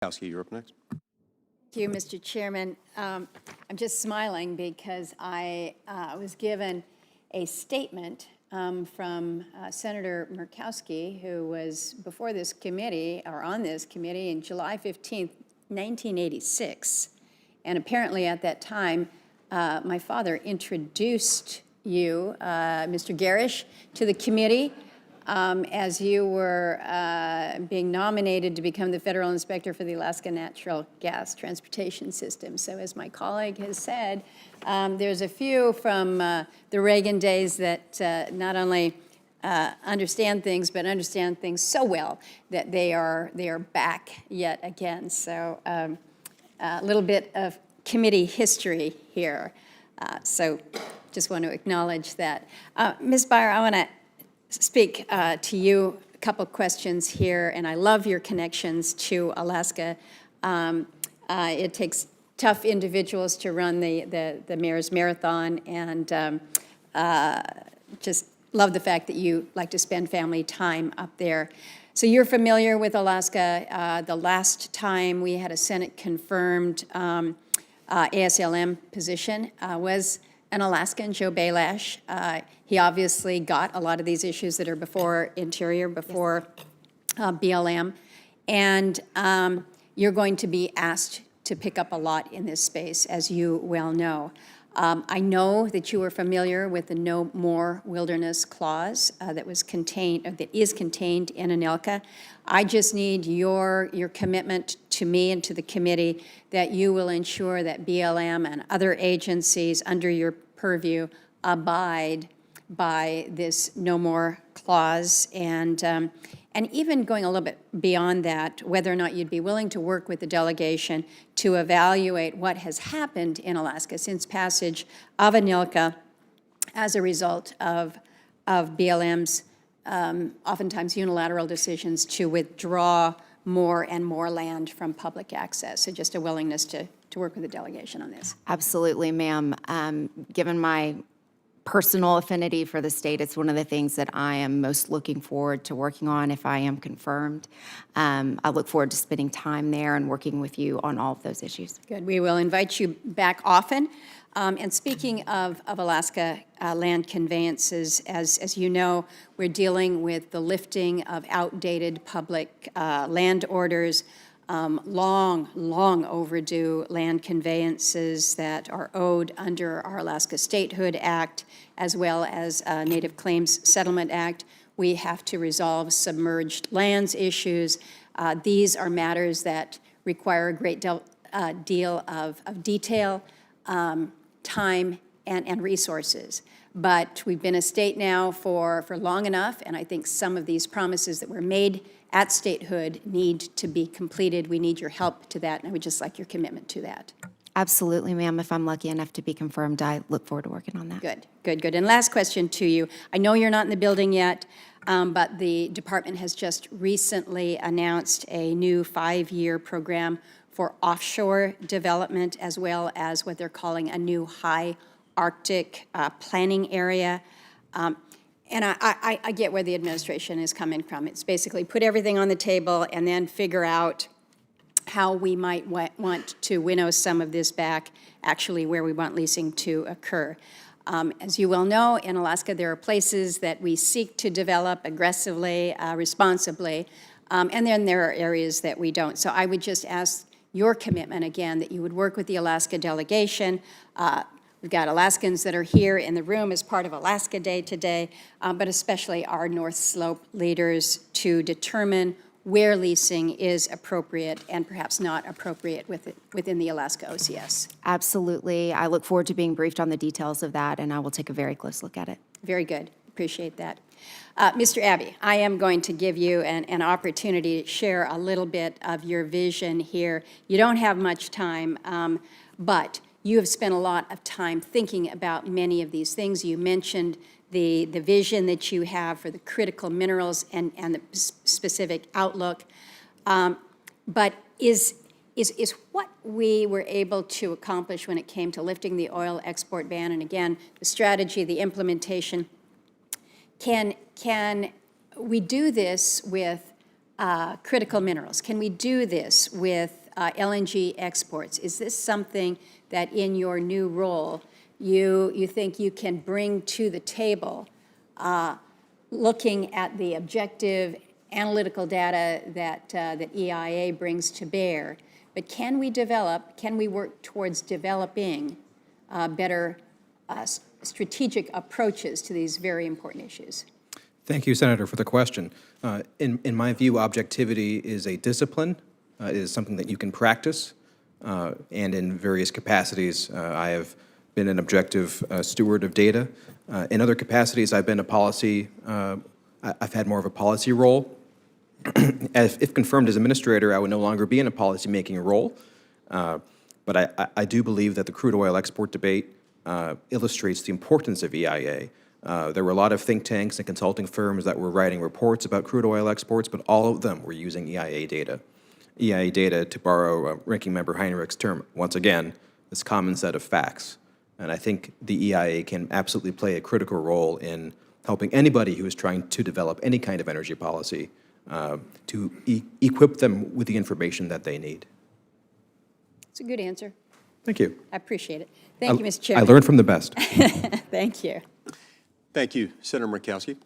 Murkowski, you're up next. Thank you, Mr. Chairman. I'm just smiling because I was given a statement from Senator Murkowski, who was before this committee, or on this committee, in July 15th, 1986. And apparently at that time, my father introduced you, Mr. Garish, to the committee as you were being nominated to become the federal inspector for the Alaska Natural Gas Transportation System. So as my colleague has said, there's a few from the Reagan days that not only understand things, but understand things so well that they are back yet again. So a little bit of committee history here. So just want to acknowledge that. Ms. Beyer, I want to speak to you a couple questions here, and I love your connections to Alaska. It takes tough individuals to run the Mayor's Marathon, and just love the fact that you like to spend family time up there. So you're familiar with Alaska. The last time we had a Senate-confirmed ASLM position was an Alaskan, Joe Belash. He obviously got a lot of these issues that are before Interior, before BLM, and you're going to be asked to pick up a lot in this space, as you well know. I know that you are familiar with the No More Wilderness Clause that was contained, that is contained in ANILCA. I just need your commitment to me and to the committee that you will ensure that BLM and other agencies under your purview abide by this No More Clause, and even going a little bit beyond that, whether or not you'd be willing to work with the delegation to evaluate what has happened in Alaska since passage of ANILCA as a result of BLM's oftentimes unilateral decisions to withdraw more and more land from public access. So just a willingness to work with the delegation on this. Absolutely, ma'am. Given my personal affinity for the state, it's one of the things that I am most looking forward to working on if I am confirmed. I look forward to spending time there and working with you on all of those issues. Good. We will invite you back often. And speaking of Alaska land conveyances, as you know, we're dealing with the lifting of outdated public land orders, long overdue land conveyances that are owed under our Alaska Statehood Act, as well as Native Claims Settlement Act. We have to resolve submerged lands issues. These are matters that require a great deal of detail, time, and resources. But we've been a state now for long enough, and I think some of these promises that were made at statehood need to be completed. We need your help to that, and I would just like your commitment to that. Absolutely, ma'am. If I'm lucky enough to be confirmed, I look forward to working on that. Good, good, good. And last question to you. I know you're not in the building yet, but the department has just recently announced a new 5-year program for offshore development, as well as what they're calling a new high Arctic planning area. And I get where the administration is coming from. It's basically put everything on the table and then figure out how we might want to winnow some of this back, actually where we want leasing to occur. As you well know, in Alaska, there are places that we seek to develop aggressively, responsibly, and then there are areas that we don't. So I would just ask your commitment again that you would work with the Alaska delegation. We've got Alaskans that are here in the room as part of Alaska Day today, but especially our North Slope leaders to determine where leasing is appropriate and perhaps not appropriate within the Alaska OCS. Absolutely. I look forward to being briefed on the details of that, and I will take a very close look at it. Very good. Appreciate that. Mr. Abbey, I am going to give you an opportunity to share a little bit of your vision here. You don't have much time, but you have spent a lot of time thinking about many of these things. You mentioned the vision that you have for the critical minerals and the specific outlook. But is what we were able to accomplish when it came to lifting the oil export ban, and again, the strategy, the implementation, can we do this with critical minerals? Can we do this with LNG exports? Is this something that in your new role you think you can bring to the table, looking at the objective analytical data that EIA brings to bear? But can we work towards developing better strategic approaches to these very important issues? Thank you, Senator, for the question. In my view, objectivity is a discipline. It is something that you can practice, and in various capacities, I have been an objective steward of data. In other capacities, I've been I've had more of a policy role. If confirmed as administrator, I would no longer be in a policy-making role, but I do believe that the crude oil export debate illustrates the importance of EIA. There were a lot of think tanks and consulting firms that were writing reports about crude oil exports, but all of them were using EIA data. EIA data, to borrow Ranking Member Heinrich's term, once again, this common set of facts. And I think the EIA can absolutely play a critical role in helping anybody who is trying to develop any kind of energy policy to equip them with the information that they need. It's a good answer. Thank you. I appreciate it. Thank you, Mr. Chairman. I learned from the best. Thank you. Thank you, Senator Murkowski.